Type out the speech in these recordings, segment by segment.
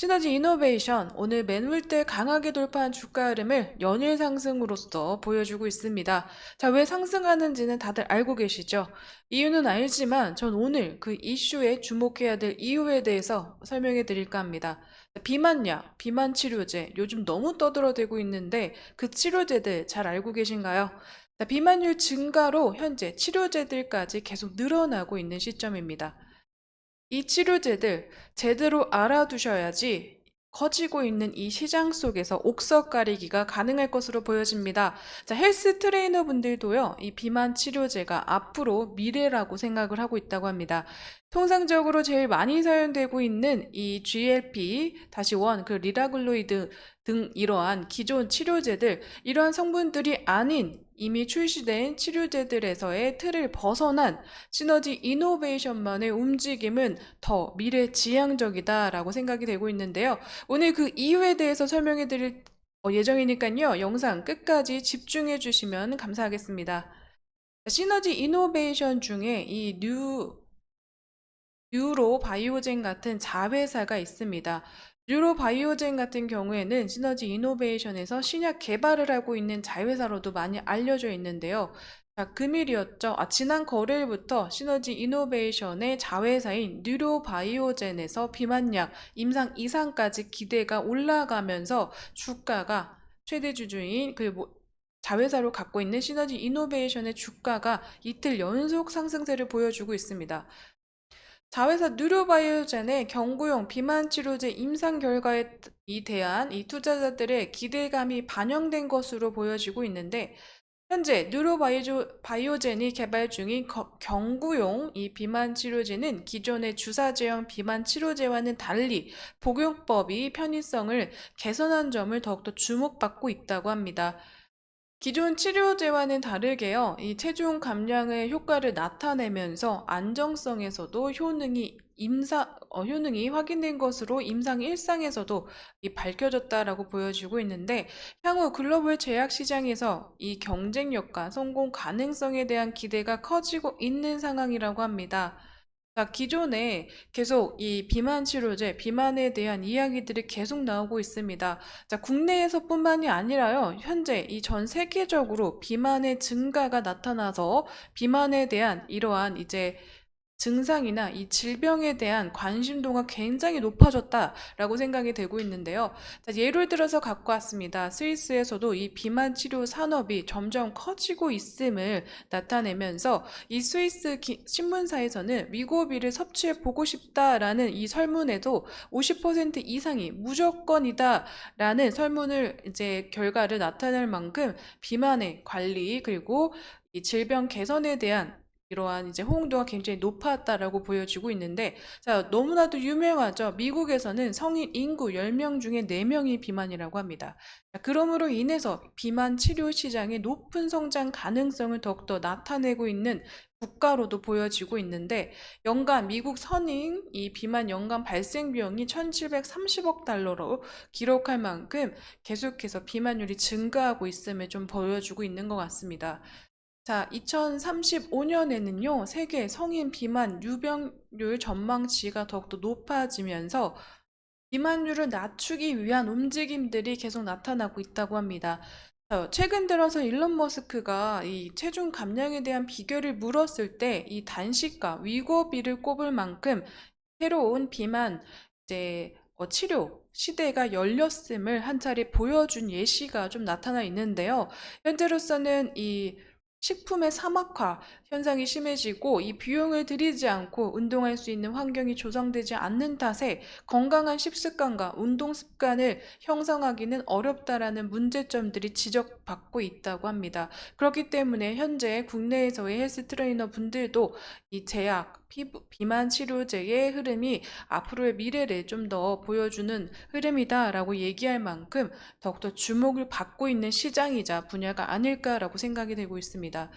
시너지 이노베이션, 오늘 매물대 강하게 돌파한 주가 흐름을 연일 상승으로서 보여주고 있습니다. 자, 왜 상승하는지는 다들 알고 계시죠? 이유는 알지만 전 오늘 그 이슈에 주목해야 될 이유에 대해서 설명해 드릴까 합니다. 비만약, 비만 치료제, 요즘 너무 떠들어대고 있는데 그 치료제들 잘 알고 계신가요? 자, 비만율 증가로 현재 치료제들까지 계속 늘어나고 있는 시점입니다. 이 치료제들 제대로 알아두셔야지 커지고 있는 이 시장 속에서 옥석 가리기가 가능할 것으로 보여집니다. 자, 헬스 트레이너 분들도요, 이 비만 치료제가 앞으로 미래라고 생각을 하고 있다고 합니다. 통상적으로 제일 많이 사용되고 있는 이 GLP-1, 그 리라글로이드 등 이러한 기존 치료제들, 이러한 성분들이 아닌 이미 출시된 치료제들에서의 틀을 벗어난 시너지 이노베이션만의 움직임은 더 미래지향적이다라고 생각이 되고 있는데요. 오늘 그 이유에 대해서 설명해 드릴 예정이니까요. 영상 끝까지 집중해 주시면 감사하겠습니다. 시너지 이노베이션 중에 이 뉴로 바이오젠 같은 자회사가 있습니다. 뉴로 바이오젠 같은 경우에는 시너지 이노베이션에서 신약 개발을 하고 있는 자회사로도 많이 알려져 있는데요. 자, 금일이었죠. 지난 거래일부터 시너지 이노베이션의 자회사인 뉴로 바이오젠에서 비만약 임상 이상까지 기대가 올라가면서 주가가 최대 주주인 자회사로 갖고 있는 시너지 이노베이션의 주가가 이틀 연속 상승세를 보여주고 있습니다. 자회사 뉴로바이오젠의 경구용 비만 치료제 임상 결과에 대한 이 투자자들의 기대감이 반영된 것으로 보여지고 있는데, 현재 뉴로바이오젠이 개발 중인 경구용 이 비만 치료제는 기존의 주사 제형 비만 치료제와는 달리 복용법이 편의성을 개선한 점을 더욱더 주목받고 있다고 합니다. 기존 치료제와는 다르게요, 이 체중 감량의 효과를 나타내면서 안정성에서도 효능이 확인된 것으로 임상 1상에서도 밝혀졌다라고 보여지고 있는데, 향후 글로벌 제약 시장에서 이 경쟁력과 성공 가능성에 대한 기대가 커지고 있는 상황이라고 합니다. 자, 기존에 계속 이 비만 치료제, 비만에 대한 이야기들이 계속 나오고 있습니다. 자, 국내에서뿐만이 아니라요, 현재 이 전 세계적으로 비만의 증가가 나타나서 비만에 대한 이러한 이제 증상이나 이 질병에 대한 관심도가 굉장히 높아졌다라고 생각이 되고 있는데요. 자, 예를 들어서 갖고 왔습니다. 스위스에서도 이 비만 치료 산업이 점점 커지고 있음을 나타내면서 이 스위스 신문사에서는 위고비를 섭취해 보고 싶다라는 이 설문에도 50% 이상이 무조건이다라는 설문을 이제 결과를 나타낼 만큼 비만의 관리 그리고 이 질병 개선에 대한 이러한 이제 호응도가 굉장히 높았다라고 보여지고 있는데, 자, 너무나도 유명하죠. 미국에서는 성인 인구 10명 중에 4명이 비만이라고 합니다. 자, 그러므로 인해서 비만 치료 시장의 높은 성장 가능성을 더욱더 나타내고 있는 국가로도 보여지고 있는데, 연간 미국 선인 이 비만 연간 발생 비용이 1730억 달러로 기록할 만큼 계속해서 비만율이 증가하고 있음을 좀 보여주고 있는 것 같습니다. 자, 2035년에는요, 세계 성인 비만 유병률 전망치가 더욱더 높아지면서 비만율을 낮추기 위한 움직임들이 계속 나타나고 있다고 합니다. 최근 들어서 일론 머스크가 이 체중 감량에 대한 비결을 물었을 때 이 단식과 위고비를 꼽을 만큼 새로운 비만 치료 시대가 열렸음을 한 차례 보여준 예시가 좀 나타나 있는데요. 현재로서는 이 식품의 사막화 현상이 심해지고 이 비용을 들이지 않고 운동할 수 있는 환경이 조성되지 않는 탓에 건강한 식습관과 운동 습관을 형성하기는 어렵다라는 문제점들이 지적받고 있다고 합니다. 그렇기 때문에 현재 국내에서의 헬스 트레이너 분들도 이 제약, 비만 치료제의 흐름이 앞으로의 미래를 좀 더 보여주는 흐름이다라고 얘기할 만큼 더욱더 주목을 받고 있는 시장이자 분야가 아닐까라고 생각이 되고 있습니다.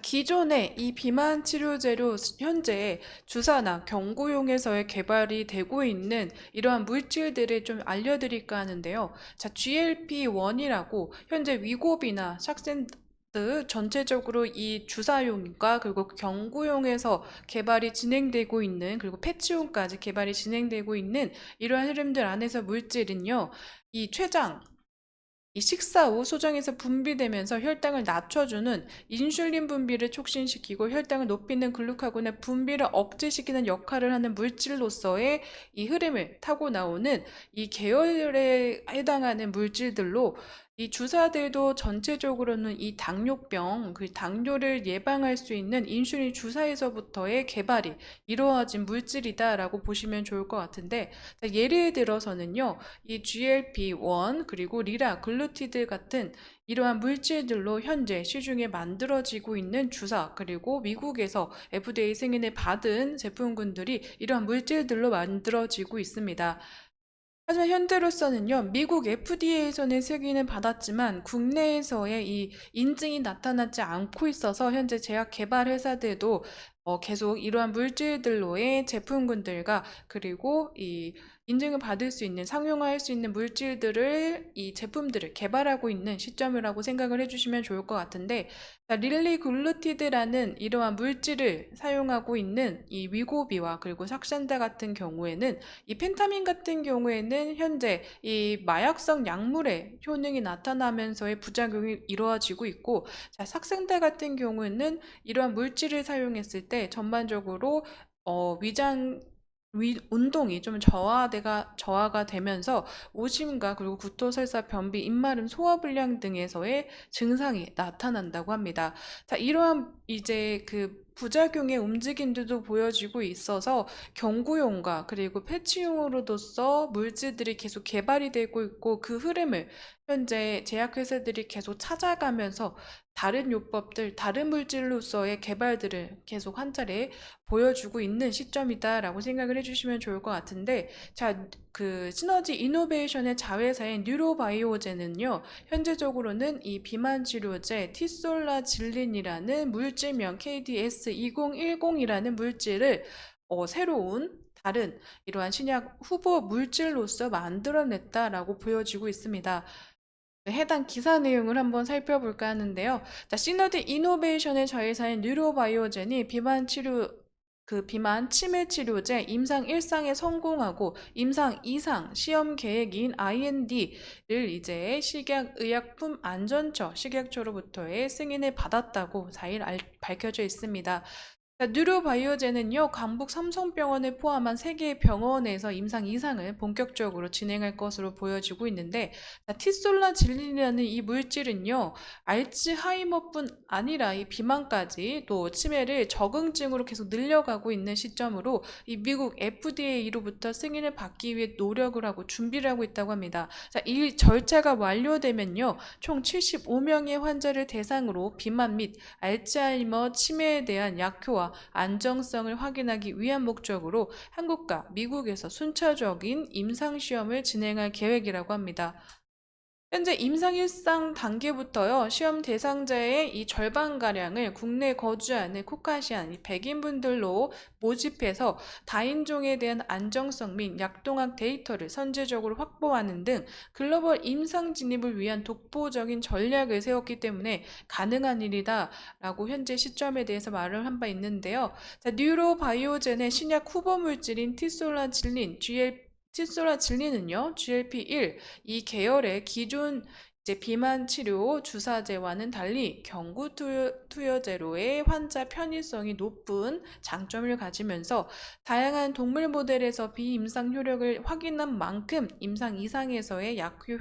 기존의 이 비만 치료제로 현재 주사나 경구용에서의 개발이 되고 있는 이러한 물질들을 좀 알려드릴까 하는데요. 자, GLP-1이라고 현재 위고비나 전체적으로 이 주사용과 그리고 경구용에서 개발이 진행되고 있는, 그리고 패치용까지 개발이 진행되고 있는 이러한 흐름들 안에서 물질은요, 이 췌장, 이 식사 후 소장에서 분비되면서 혈당을 낮춰주는 인슐린 분비를 촉진시키고 혈당을 높이는 글루카곤의 분비를 억제시키는 역할을 하는 물질로서의 이 흐름을 타고 나오는 이 계열에 해당하는 물질들로, 이 주사들도 전체적으로는 이 당뇨병, 그 당뇨를 예방할 수 있는 인슐린 주사에서부터의 개발이 이루어진 물질이다라고 보시면 좋을 것 같은데, 자, 예를 들어서는요, 이 GLP-1 그리고 리라글루티드 같은 이러한 물질들로 현재 시중에 만들어지고 있는 주사, 그리고 미국에서 FDA 승인을 받은 제품군들이 이러한 물질들로 만들어지고 있습니다. 하지만 현재로서는요, 미국 FDA에서는 승인을 받았지만 국내에서의 이 인증이 나타나지 않고 있어서 현재 제약 개발 회사들도 계속 이러한 물질들로의 제품군들과, 그리고 이 인증을 받을 수 있는, 상용화할 수 있는 물질들을, 이 제품들을 개발하고 있는 시점이라고 생각을 해주시면 좋을 것 같은데, 자, 릴리글루티드라는 이러한 물질을 사용하고 있는 이 위고비와 그리고 삭산다 같은 경우에는, 이 펜타민 같은 경우에는 현재 이 마약성 약물의 효능이 나타나면서의 부작용이 이루어지고 있고, 자, 삭센다 같은 경우에는 이러한 물질을 사용했을 때 전반적으로 위장 운동이 좀 저하가 되면서 오심과 그리고 구토설사, 변비, 입마름, 소화불량 등에서의 증상이 나타난다고 합니다. 자, 이러한 이제 그 부작용의 움직임들도 보여지고 있어서 경구용과 그리고 패치용으로서 물질들이 계속 개발이 되고 있고, 그 흐름을 현재 제약회사들이 계속 찾아가면서 다른 요법들, 다른 물질로서의 개발들을 계속 한 차례 보여주고 있는 시점이다라고 생각을 해주시면 좋을 것 같은데, 자, 그 시너지 이노베이션의 자회사인 뉴로바이오젠은요, 현재적으로는 이 비만 치료제 티솔라질린이라는 물질명 KDS2010이라는 물질을 새로운 다른 이러한 신약 후보 물질로서 만들어냈다라고 보여지고 있습니다. 해당 기사 내용을 한번 살펴볼까 하는데요. 자, 시너디 이노베이션의 자회사인 뉴로바이오젠이 비만 치매 치료제 임상 1상에 성공하고 임상 2상 시험 계획인 IND를 이제 식약의약품 안전처 식약처로부터의 승인을 받았다고 4일 밝혀져 있습니다. 뉴로바이오젠은요, 강북 삼성병원을 포함한 3개의 병원에서 임상 2상을 본격적으로 진행할 것으로 보여지고 있는데, 티솔라질린이라는 이 물질은요, 알츠하이머뿐 아니라 이 비만까지 또 치매를 적응증으로 계속 늘려가고 있는 시점으로 이 미국 FDA로부터 승인을 받기 위해 노력을 하고 준비를 하고 있다고 합니다. 자, 이 절차가 완료되면요, 총 75명의 환자를 대상으로 비만 및 알츠하이머 치매에 대한 약효와 안정성을 확인하기 위한 목적으로 한국과 미국에서 순차적인 임상시험을 진행할 계획이라고 합니다. 현재 임상 1상 단계부터요, 시험 대상자의 이 절반가량을 국내 거주하는 코카시안 백인분들로 모집해서 다인종에 대한 안정성 및 약동학 데이터를 선제적으로 확보하는 등 글로벌 임상 진입을 위한 독보적인 전략을 세웠기 때문에 가능한 일이다 라고 현재 시점에 대해서 말을 한 바 있는데요. 자, 뉴로바이오젠의 신약 후보 물질인 티솔라질린은요, GLP-1 이 계열의 기존 이제 비만 치료 주사제와는 달리 경구 투여제로의 환자 편의성이 높은 장점을 가지면서 다양한 동물 모델에서 비임상 효력을 확인한 만큼 임상 이상에서의 약효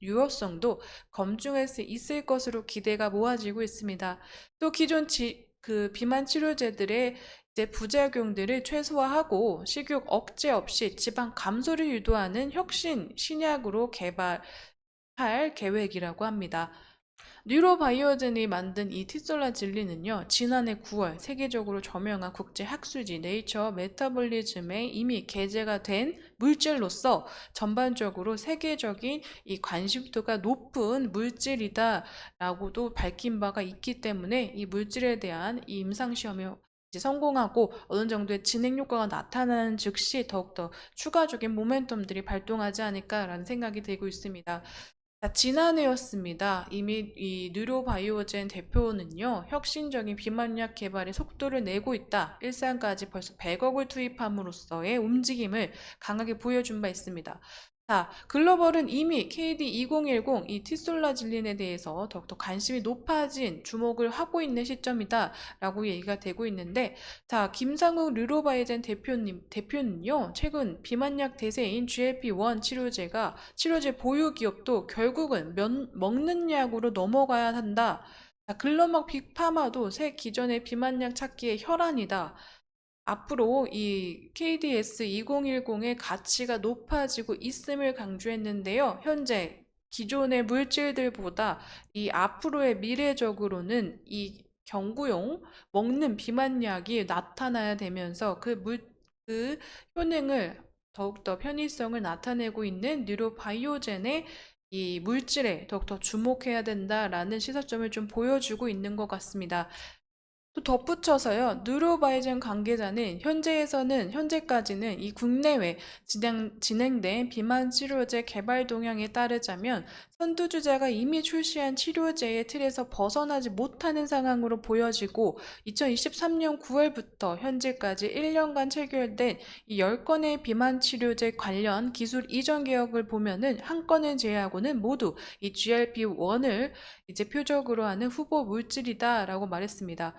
유효성도 검증할 수 있을 것으로 기대가 모아지고 있습니다. 또 기존 비만 치료제들의 이제 부작용들을 최소화하고 식욕 억제 없이 지방 감소를 유도하는 혁신 신약으로 개발할 계획이라고 합니다. 뉴로바이오젠이 만든 이 티솔라질린은요, 지난해 9월 세계적으로 저명한 국제 학술지 네이처 메타볼리즘에 이미 게재가 된 물질로서 전반적으로 세계적인 이 관심도가 높은 물질이다라고도 밝힌 바가 있기 때문에 이 물질에 대한 이 임상시험이 이제 성공하고 어느 정도의 진행 효과가 나타나는 즉시 더욱더 추가적인 모멘텀들이 발동하지 않을까라는 생각이 들고 있습니다. 자, 지난해였습니다. 이미 이 뉴로바이오젠 대표는요, 혁신적인 비만약 개발에 속도를 내고 있다. 일산까지 벌써 100억을 투입함으로써의 움직임을 강하게 보여준 바 있습니다. 자, 글로벌은 이미 KD2010 이 티솔라질린에 대해서 더욱더 관심이 높아진 주목을 하고 있는 시점이다라고 얘기가 되고 있는데, 자, 김상욱 르로바이젠 대표는요, 최근 비만약 대세인 GLP-1 치료제 보유 기업도 결국은 먹는 약으로 넘어가야 한다. 자, 글로먹 빅파마도 새 기존의 비만약 찾기의 혈안이다. 앞으로 이 KDS 2010의 가치가 높아지고 있음을 강조했는데요. 현재 기존의 물질들보다 이 앞으로의 미래적으로는 이 경구용 먹는 비만약이 나타나야 되면서 그 효능을 더욱더 편의성을 나타내고 있는 뉴로바이오젠의 이 물질에 더욱더 주목해야 된다라는 시사점을 좀 보여주고 있는 것 같습니다. 또 덧붙여서요, 누로바이젠 관계자는 현재까지는 이 국내외 진행된 비만 치료제 개발 동향에 따르자면 선두주자가 이미 출시한 치료제의 틀에서 벗어나지 못하는 상황으로 보여지고 2023년 9월부터 현재까지 1년간 체결된 이 10건의 비만 치료제 관련 기술 이전 개혁을 보면은 한 건을 제외하고는 모두 이 GLP-1을 이제 표적으로 하는 후보 물질이다라고 말했습니다.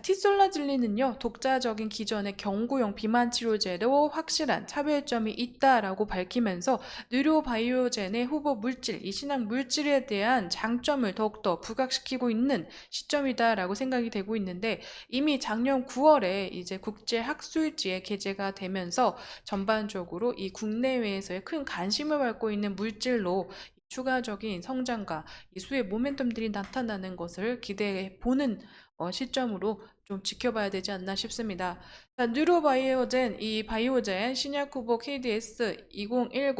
티솔라질린은요, 독자적인 기존의 경구용 비만 치료제로 확실한 차별점이 있다라고 밝히면서 느로바이오젠의 후보 물질, 이 신약 물질에 대한 장점을 더욱더 부각시키고 있는 시점이다라고 생각이 되고 있는데, 이미 작년 9월에 이제 국제 학술지에 게재가 되면서 전반적으로 이 국내외에서의 큰 관심을 받고 있는 물질로 추가적인 성장과 이 수의 모멘텀들이 나타나는 것을 기대해 보는 시점으로 좀 지켜봐야 되지 않나 싶습니다. 자, 뉴로바이오젠, 이 바이오젠 신약 후보 KDS 2010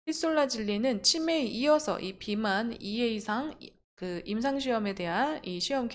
히솔라질리는 치매에 이어서 이 비만 2회 이상 그 임상시험에 대한 이 시험에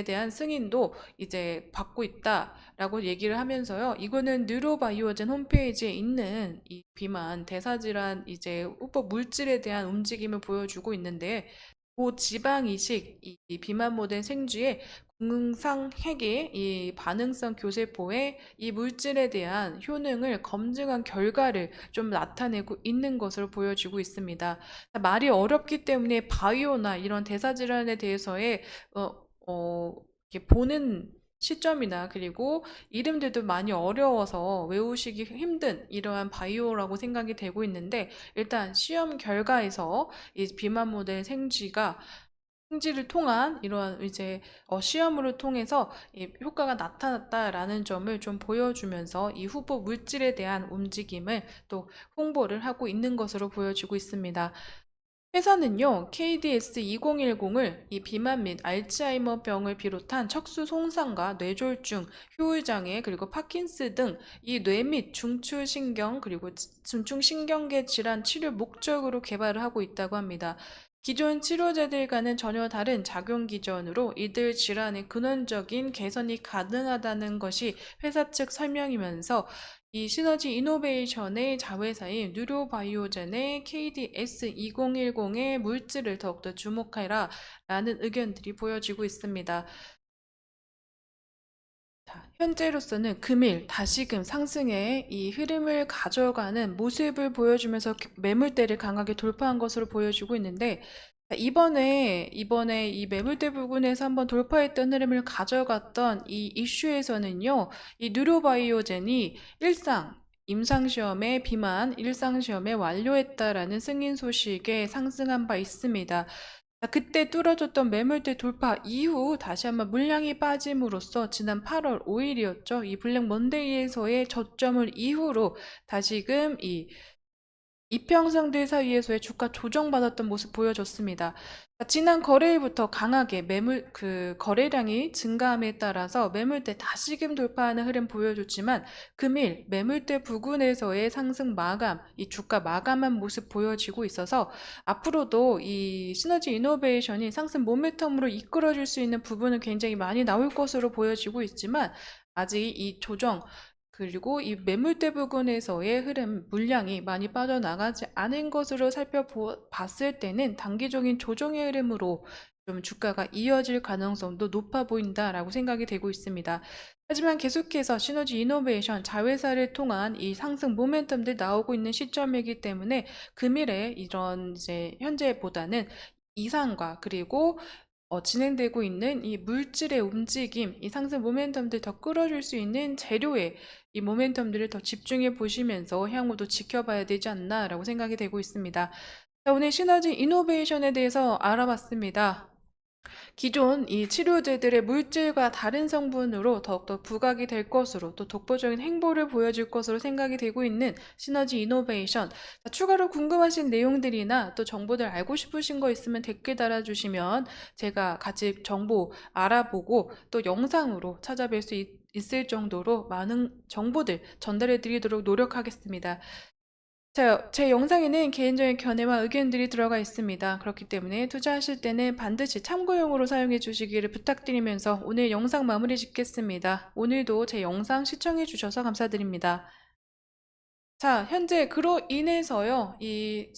대한 승인도 이제 받고 있다라고 얘기를 하면서요. 이거는 뉴로바이오젠 홈페이지에 있는 이 비만 대사질환 이제 후보 물질에 대한 움직임을 보여주고 있는데, 고지방 이식, 이 비만 모델 생쥐의 궁상핵의 이 반응성 교세포의 이 물질에 대한 효능을 검증한 결과를 좀 나타내고 있는 것으로 보여지고 있습니다. 말이 어렵기 때문에 바이오나 이런 대사질환에 대해서의 이렇게 보는 시점이나 그리고 이름들도 많이 어려워서 외우시기 힘든 이러한 바이오라고 생각이 되고 있는데, 일단 시험 결과에서 이 비만 모델 생쥐를 통한 이러한 이제 시험으로 통해서 이 효과가 나타났다라는 점을 좀 보여주면서 이 후보 물질에 대한 움직임을 또 홍보를 하고 있는 것으로 보여지고 있습니다. 회사는요, KDS 2010을 이 비만 및 알츠하이머병을 비롯한 척수 손상과 뇌졸중, 효율장애, 그리고 파킨스 등 이 뇌 및 중추신경, 그리고 중추신경계 질환 치료 목적으로 개발을 하고 있다고 합니다. 기존 치료제들과는 전혀 다른 작용 기전으로 이들 질환의 근원적인 개선이 가능하다는 것이 회사 측 설명이면서, 이 시너지 이노베이션의 자회사인 뉴로바이오젠의 KDS2010의 물질을 더욱더 주목해라 라는 의견들이 보여지고 있습니다. 자, 현재로서는 금일 다시금 상승의 이 흐름을 가져가는 모습을 보여주면서 매물대를 강하게 돌파한 것으로 보여지고 있는데, 자, 이번에 이 매물대 부근에서 한번 돌파했던 흐름을 가져갔던 이 이슈에서는요, 이 뉴로바이오젠이 임상시험에 비만 일상시험에 완료했다라는 승인 소식에 상승한 바 있습니다. 자, 그때 뚫어졌던 매물대 돌파 이후 다시 한번 물량이 빠짐으로써 지난 8월 5일이었죠. 이 블랙 먼데이에서의 저점을 이후로 다시금 이 이평선들 사이에서의 주가 조정받았던 모습 보여줬습니다. 지난 거래일부터 강하게 거래량이 증가함에 따라서 매물대 다시금 돌파하는 흐름 보여줬지만, 금일 매물대 부근에서의 상승 마감, 이 주가 마감한 모습 보여지고 있어서 앞으로도 이 시너지 이노베이션이 상승 모멘텀으로 이끌어줄 수 있는 부분은 굉장히 많이 나올 것으로 보여지고 있지만, 아직 이 조정 그리고 이 매물대 부근에서의 흐름, 물량이 많이 빠져나가지 않은 것으로 살펴봤을 때는 단기적인 조정의 흐름으로 좀 주가가 이어질 가능성도 높아 보인다라고 생각이 되고 있습니다. 하지만 계속해서 시너지 이노베이션 자회사를 통한 이 상승 모멘텀들 나오고 있는 시점이기 때문에 금일에 이런 이제 현재보다는 이상과 그리고 진행되고 있는 이 물질의 움직임, 이 상승 모멘텀들 더 끌어줄 수 있는 재료에 이 모멘텀들을 더 집중해 보시면서 향후도 지켜봐야 되지 않나라고 생각이 되고 있습니다. 자, 오늘 시너지 이노베이션에 대해서 알아봤습니다. 기존 이 치료제들의 물질과 다른 성분으로 더욱더 부각이 될 것으로 또 독보적인 행보를 보여줄 것으로 생각이 되고 있는 시너지 이노베이션. 자, 추가로 궁금하신 내용들이나 또 정보들 알고 싶으신 거 있으면 댓글 달아주시면 제가 같이 정보 알아보고 또 영상으로 찾아뵐 수 있을 정도로 많은 정보들 전달해 드리도록 노력하겠습니다. 제 영상에는 개인적인 견해와 의견들이 들어가 있습니다. 그렇기 때문에 투자하실 때는 반드시 참고용으로 사용해 주시기를 부탁드리면서 오늘 영상 마무리 짓겠습니다. 오늘도 제 영상 시청해 주셔서 감사드립니다. 자, 현재 그로 인해서요, 이